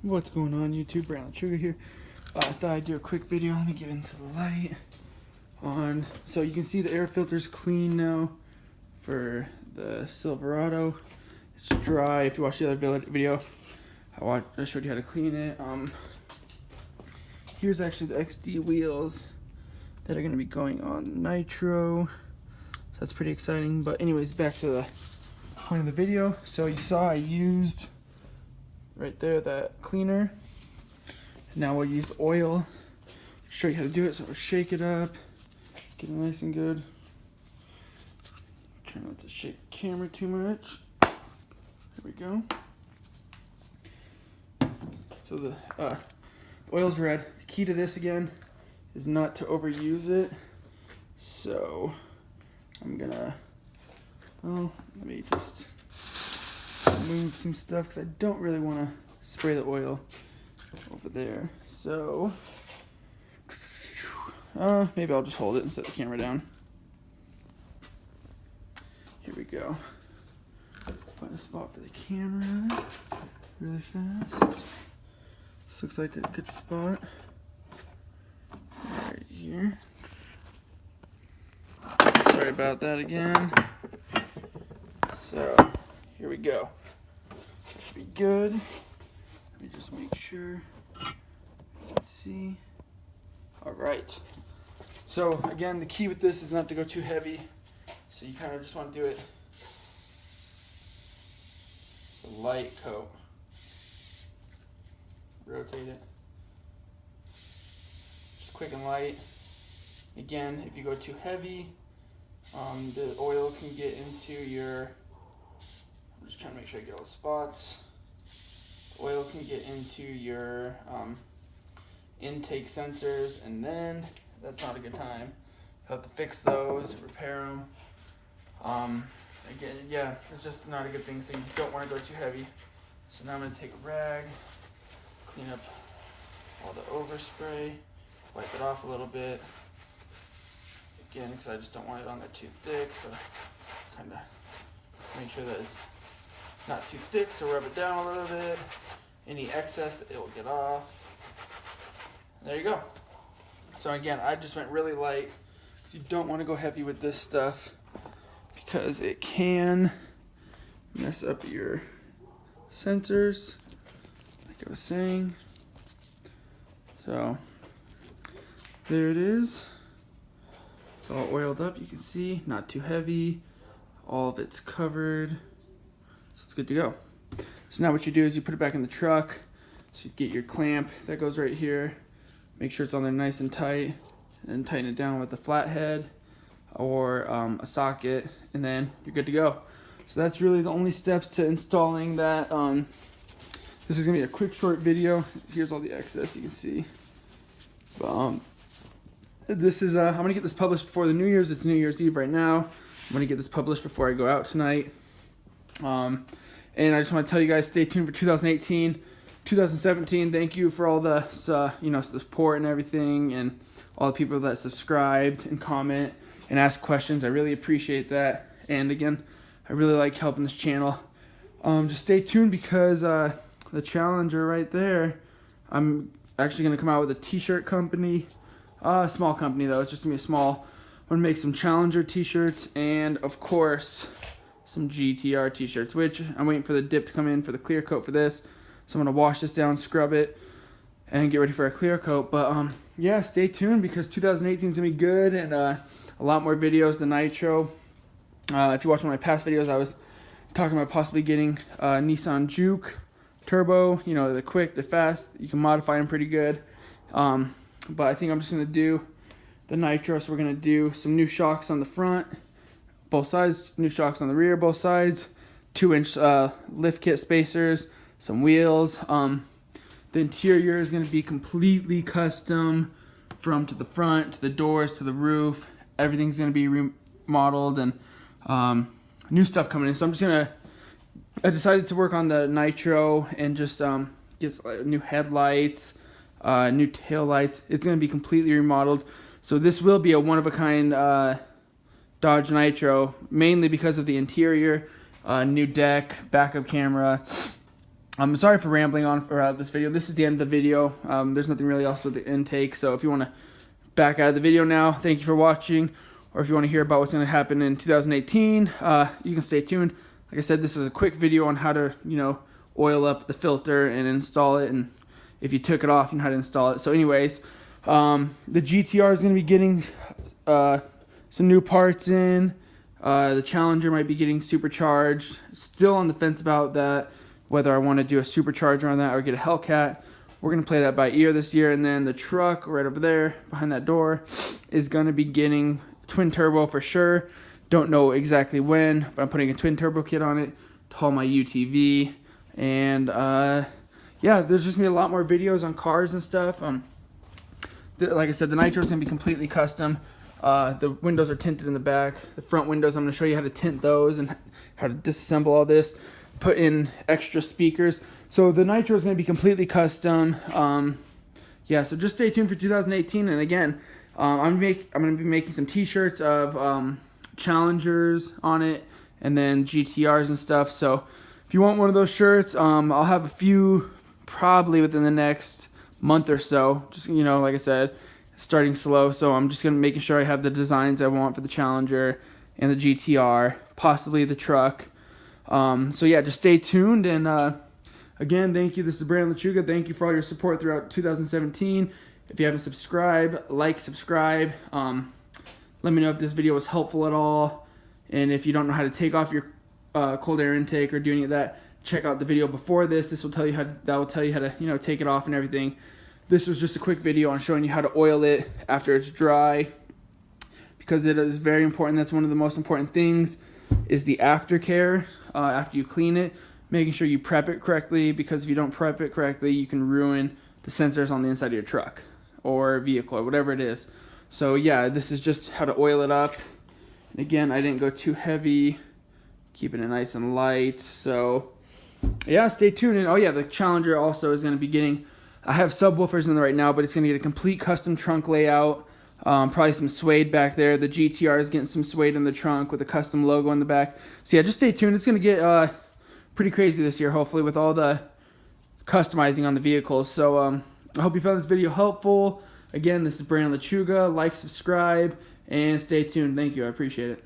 What's going on YouTube? Brandon Sugar here. I thought I'd do a quick video. Let me get into the light on. So you can see the air filter's clean now for the Silverado. It's dry. If you watch the other video, I showed you how to clean it. Here's actually the XD wheels that are going to be going on nitro. So that's pretty exciting. But anyways, back to the point of the video. So you saw I used right there that cleaner. Now we'll use oil. Show you how to do it. So we'll shake it up, get it nice and good. Try not to shake the camera too much. There we go. So the oil's red. The key to this again is not to overuse it. So I'm gonna, let me just move some stuff because I don't really want to spray the oil over there. So maybe I'll just hold it and set the camera down. Here we go. Find a spot for the camera really fast. This looks like a good spot right here. Sorry about that again. So here we go. That should be good. Let me just make sure you can see. All right. So again, the key with this is not to go too heavy. So you kind of just want to do it just a light coat. Rotate it. Just quick and light. Again, if you go too heavy, the oil can get into your, I'm just trying to make sure I get all the spots. Oil can get into your intake sensors, and then that's not a good time. You'll have to fix those, repair them. Again, yeah, it's just not a good thing, so you don't want to go too heavy. So now I'm going to take a rag, clean up all the overspray, wipe it off a little bit. Again, because I just don't want it on there too thick, so kind of make sure that it's not too thick, so rub it down a little bit. Any excess, it will get off. There you go. So again, I just went really light, because you don't want to go heavy with this stuff, because it can mess up your sensors, like I was saying. So there it is. It's all oiled up, you can see, not too heavy. All of it's covered, so it's good to go. So now what you do is you put it back in the truck. So you get your clamp that goes right here. Make sure it's on there nice and tight, and tighten it down with a flathead or a socket, and then you're good to go. So that's really the only steps to installing that. This is gonna be a quick short video. Here's all the excess you can see. So, this is, I'm gonna get this published before the New Year's. It's New Year's Eve right now. I'm gonna get this published before I go out tonight. And I just wanna tell you guys, stay tuned for 2018, 2017. Thank you for all the, support and everything, and all the people that subscribed and comment and ask questions. I really appreciate that. And again, I really like helping this channel. Just stay tuned, because the Challenger right there, I'm actually gonna come out with a t-shirt company. A small company though, it's just gonna be a small. I'm gonna make some Challenger t-shirts, and of course some GTR t-shirts, which I'm waiting for the dip to come in for the clear coat for this. So I'm gonna wash this down, scrub it, and get ready for a clear coat. But yeah, stay tuned, because 2018 is gonna be good, and a lot more videos than Nitro. If you watch one of my past videos, I was talking about possibly getting a Nissan Juke Turbo, the quick, the fast. You can modify them pretty good. But I think I'm just going to do the Nitro. So we're going to do some new shocks on the front, both sides, new shocks on the rear, both sides, 2-inch lift kit spacers, some wheels. The interior is going to be completely custom, from to the front, to the doors, to the roof. Everything's going to be remodeled, and new stuff coming in. So I'm just going to, I decided to work on the Nitro and just get new headlights, new tail lights. It's going to be completely remodeled. So this will be a one-of-a-kind Dodge Nitro, mainly because of the interior, new deck, backup camera, I'm sorry for rambling on throughout this video. This is the end of the video. There's nothing really else with the intake, so if you want to back out of the video now, thank you for watching. Or if you want to hear about what's going to happen in 2018, you can stay tuned. Like I said, this is a quick video on how to, oil up the filter and install it, and if you took it off, you know how to install it. So anyways, the GTR is going to be getting some new parts in. The Challenger might be getting supercharged. Still on the fence about that, whether I want to do a supercharger on that or get a Hellcat. We're going to play that by ear this year. And then the truck right over there behind that door is going to be getting twin turbo for sure. Don't know exactly when, but I'm putting a twin turbo kit on it to haul my UTV. And yeah, there's just going to be a lot more videos on cars and stuff. Like I said, the Nitro is going to be completely custom. The windows are tinted in the back. The front windows, I'm going to show you how to tint those and how to disassemble all this. Put in extra speakers. So the Nitro is going to be completely custom. Yeah, so just stay tuned for 2018. And again, I'm going to be making some t-shirts of Challengers on it, and then GTRs and stuff. So if you want one of those shirts, I'll have a few probably within the next month or so. Just, like I said, starting slow. So I'm just going to making sure I have the designs I want for the Challenger and the GTR, possibly the truck. So yeah, just stay tuned. And again, thank you. This is Brandon Lechuga. Thank you for all your support throughout 2017. If you haven't subscribed, subscribe. Let me know if this video was helpful at all. And if you don't know how to take off your cold air intake or do any of that, check out the video before this. That will tell you how to take it off and everything. This was just a quick video on showing you how to oil it after it's dry, because it is very important. That's one of the most important things, is the aftercare after you clean it, making sure you prep it correctly, because if you don't prep it correctly, you can ruin the sensors on the inside of your truck or vehicle or whatever it is. So yeah, this is just how to oil it up. And again, I didn't go too heavy, keeping it nice and light. So yeah, stay tuned. And oh yeah, the Challenger also is going to be getting, I have subwoofers in there right now, but it's going to get a complete custom trunk layout. Probably some suede back there. The GTR is getting some suede in the trunk with a custom logo on the back. So yeah, just stay tuned. It's going to get pretty crazy this year, hopefully, with all the customizing on the vehicles. So I hope you found this video helpful. Again, this is Brandon Lechuga. Subscribe, and stay tuned. Thank you. I appreciate it.